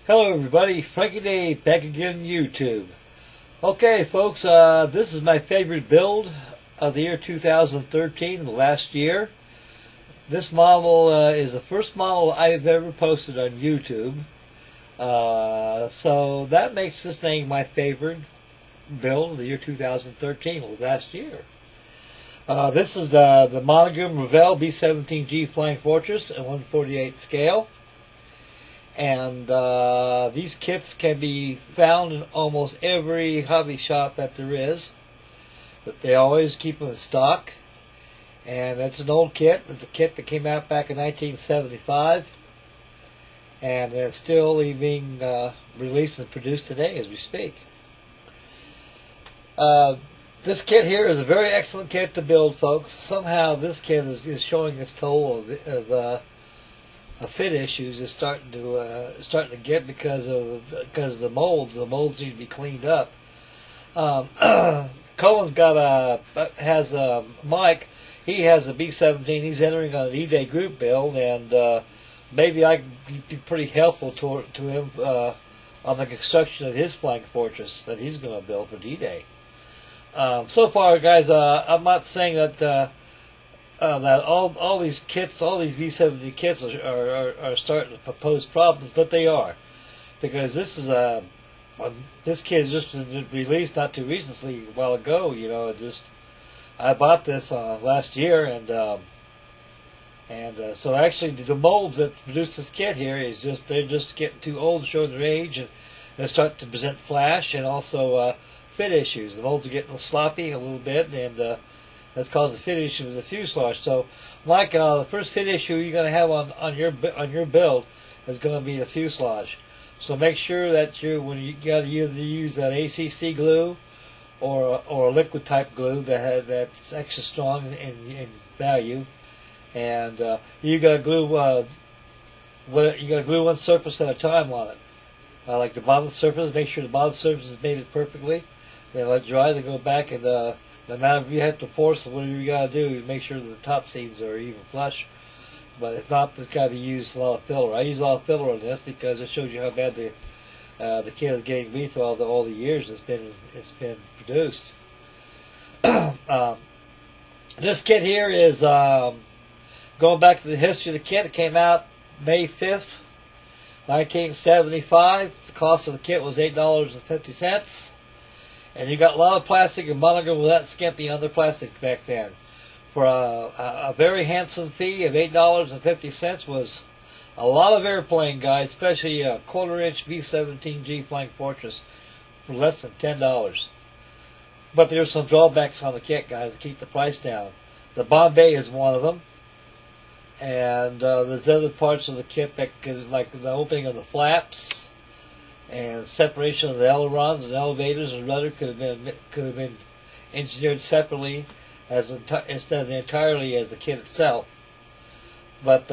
Hello everybody, Frankie Dave back again on YouTube. Okay folks, this is my favorite build of the year 2013, the last year. This model is the first model I've ever posted on YouTube. So that makes this thing my favorite build of the year 2013, last year. This is the Monogram Revell B-17G Flying Fortress at 1/48 scale. And these kits can be found in almost every hobby shop that there is. But they always keep them in stock. And it's an old kit. It's a kit that came out back in 1975. And it's still being released and produced today as we speak. This kit here is a very excellent kit to build, folks. Somehow this kit is showing its toll of fit issues is starting to get because of the molds. The molds need to be cleaned up. Cohen's has a Mike. He has a B-17. He's entering on an E-Day group build, and maybe I can be pretty helpful to him on the construction of his flying fortress that he's going to build for D-Day. So far, guys, I'm not saying that that all these kits, all these B-17 kits are starting to pose problems, but they are, because this is this kit has just been released not too recently, a while ago. You know, I bought this last year, and so actually the molds that produce this kit here they're just getting too old, showing their age, and they're starting to present flash and also fit issues. The molds are getting sloppy a little bit, and that's caused a fit issue with the fuselage. So, Mike, the first fit issue you're going to have on your build is going to be the fuselage. So make sure that when you got to either use that ACC glue or a liquid type glue that's extra strong in value, and you got to glue one surface at a time on it. Like the bottom surface, make sure the bottom surface is mated perfectly. Then let it dry. Then go back and no matter if you have to force it, whatever you got to do, make sure that the top seams are even flush. But if not, it's got to be used a lot of filler. I use a lot of filler on this because it shows you how bad the kit is getting me through all the years it's been produced. This kit here is going back to the history of the kit. It came out May 5th, 1975. The cost of the kit was $8.50. And you got a lot of plastic, and Monogram was that skimpy on their plastic back then. For a very handsome fee of $8.50 was a lot of airplane, guys, especially a quarter-inch B-17G Flying Fortress for less than $10. But there's some drawbacks on the kit, guys, to keep the price down. The Bombay is one of them. And there's other parts of the kit that could, like the opening of the flaps, and separation of the ailerons and elevators and rudder could have been engineered separately instead of entirely as the kit itself. But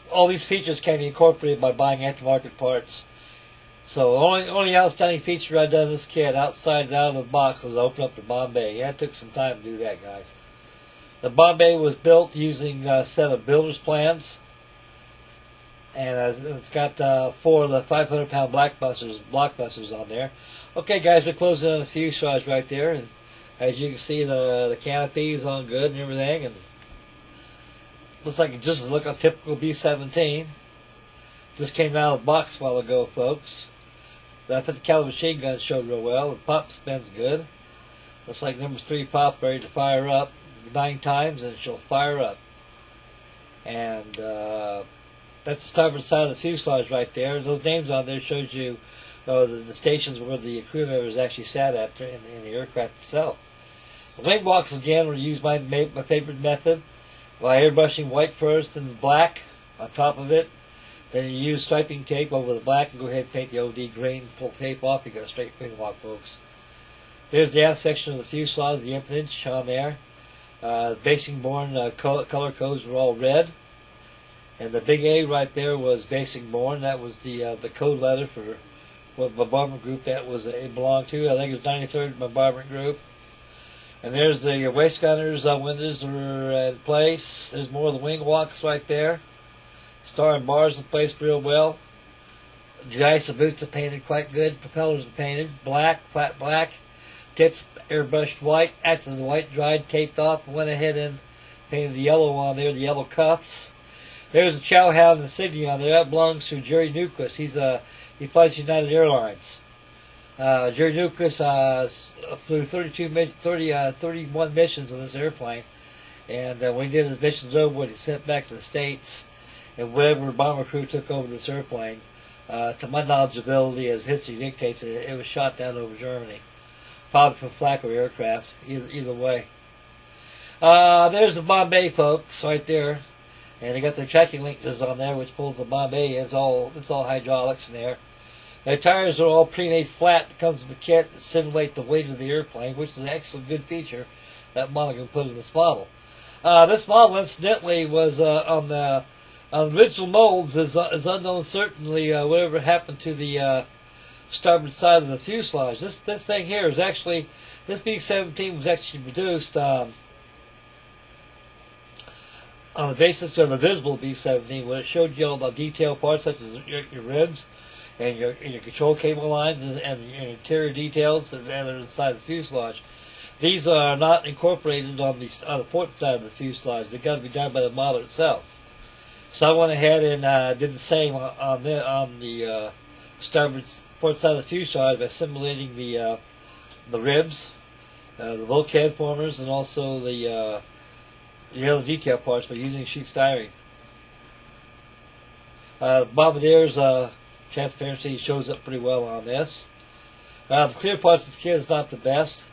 all these features can be incorporated by buying aftermarket parts. So only outstanding feature I've done in this kit outside and out of the box was open up the Bombay. Yeah, it took some time to do that, guys. The Bombay was built using a set of builder's plans. And it's got 4 of the 500-pound blockbusters on there. Okay, guys, we're closing on the fuselage right there, and as you can see, the canopy is on good and everything, and looks like it just looks like a typical B-17. Just came out of the box a while ago, folks. I think the caliber machine gun showed real well. The pop spins good. Looks like number 3 pop ready to fire up 9 times, and she'll fire up. And that's the starboard side of the fuselage right there. Those names on there shows you the stations where the crew members actually sat at in the aircraft itself. The wing walks again were used my favorite method by airbrushing white first and black on top of it. Then you use striping tape over the black and go ahead and paint the OD green. Pull the tape off, you got a straight wing walk, folks. There's the aft section of the fuselage, the empennage on there. Basing born color codes were all red. And the big A right there was Basing Born. That was the code letter for what bombardment group that was it belonged to. I think it was 93rd Bombardment Group. And there's the waist gunners windows are in place. There's more of the wing walks right there. Star and bars in place real well. The ice of boots are painted quite good. Propellers are painted black, flat black. Tips airbrushed white. After the white dried, taped off, went ahead and painted the yellow on there, the yellow cuffs. There's a Chowhound insignia on there. That belongs to Jerry Newquist. He flies United Airlines. Jerry Newquist flew 31 missions on this airplane. And when he did his missions over, he sent back to the States. And whatever bomber crew took over this airplane, to my knowledgeability, as history dictates, it was shot down over Germany. Probably from flak or aircraft, either way. There's the Bombay folks right there. And they got their tracking linkers on there, which pulls the Bombay in. It's all hydraulics in there. Their tires are all pre-made flat. It comes with a kit that simulates the weight of the airplane, which is an excellent good feature that model can put in this model. This model, incidentally, was on the original molds is unknown certainly whatever happened to the starboard side of the fuselage. This thing here is actually, this B-17 was actually produced on the basis of the visible B-17, when it showed you all the detail parts such as your ribs and your control cable lines and your interior details that are inside the fuselage. These are not incorporated on the port side of the fuselage. They've got to be done by the model itself. So I went ahead and did the same on the starboard port side of the fuselage by simulating the ribs, the bulkhead formers, and also the other detail parts by using sheet styrene. Bombardier's transparency shows up pretty well on this. The clear parts of the kit is not the best.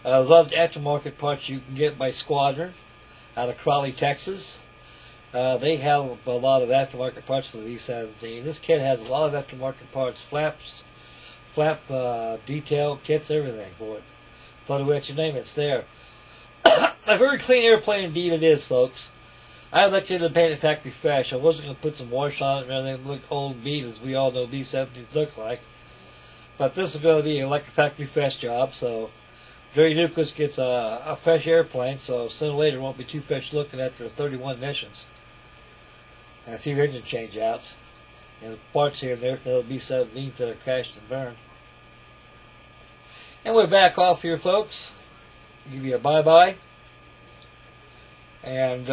There's a lot of aftermarket parts you can get by Squadron out of Crawley, Texas. They have a lot of aftermarket parts for the V-17. This kit has a lot of aftermarket parts, flaps, flap detail, kits, everything for it. Photo etch, you name it, it's there. A very clean airplane indeed it is, folks. I elected to paint it factory fresh. I wasn't going to put some wash on it and everything look old and beat, as we all know B-17s look like. But this is going to be like a factory fresh job, so Jerry Newquist gets a fresh airplane, so sooner or later it won't be too fresh looking after 31 missions. And a few engine change outs. And parts here and there for the B-17s that are crashed and burned. And we're back off here, folks. Give you a bye-bye. And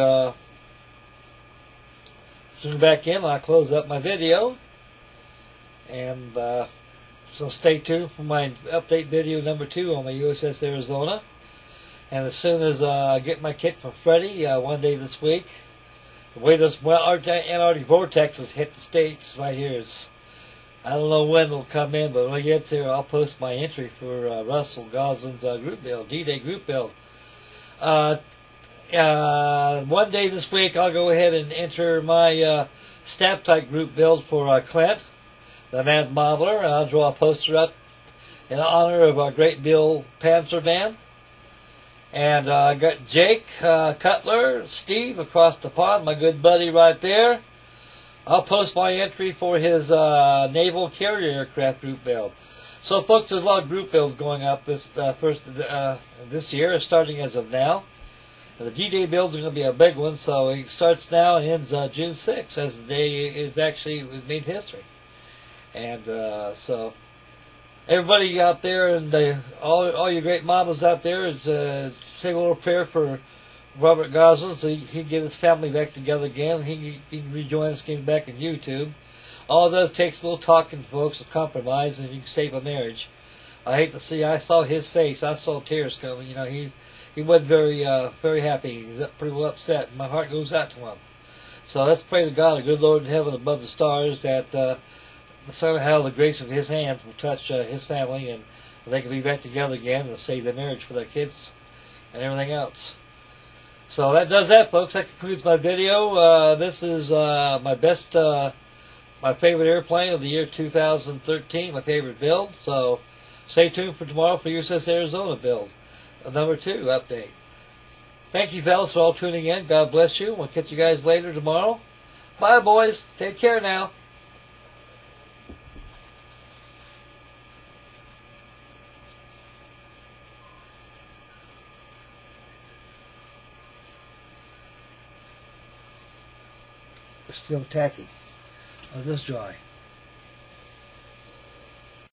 soon back in, I'll close up my video. And so stay tuned for my update video number 2 on my USS Arizona. And as soon as I get my kit from Freddie, one day this week, the way this Antarctic vortex has hit the States right here, I don't know when it'll come in, but when it gets here, I'll post my entry for Russell Goslin's group build, D-Day group build. One day this week, I'll go ahead and enter my staff type group build for Clint, the manned modeler, and I'll draw a poster up in honor of our great Bill Panzer Band. And I got Jake Cutler, Steve across the pond, my good buddy right there. I'll post my entry for his naval carrier aircraft group build. So, folks, there's a lot of group builds going up this year, starting as of now. And the D-Day builds are going to be a big one, so it starts now and ends June 6th, as the day was made history. And so, everybody out there and all your great models out there is say a little prayer for Robert Goslin so he can get his family back together again. He can rejoin us, getting back in YouTube. All it does takes a little talking, folks, a compromise, and you can save a marriage. I hate to see. I saw his face. I saw tears coming. You know, he wasn't very happy. He was pretty well upset. And my heart goes out to him. So let's pray to God, the good Lord in heaven above the stars, that somehow the grace of His hand will touch his family and they can be back together again and save their marriage for their kids and everything else. So that does that, folks. That concludes my video. This is my favorite airplane of the year 2013, my favorite build. So stay tuned for tomorrow for USS Arizona build, number 2 update. Thank you, fellas, for all tuning in. God bless you. We'll catch you guys later tomorrow. Bye, boys. Take care now. It's still tacky. Oh, this dry.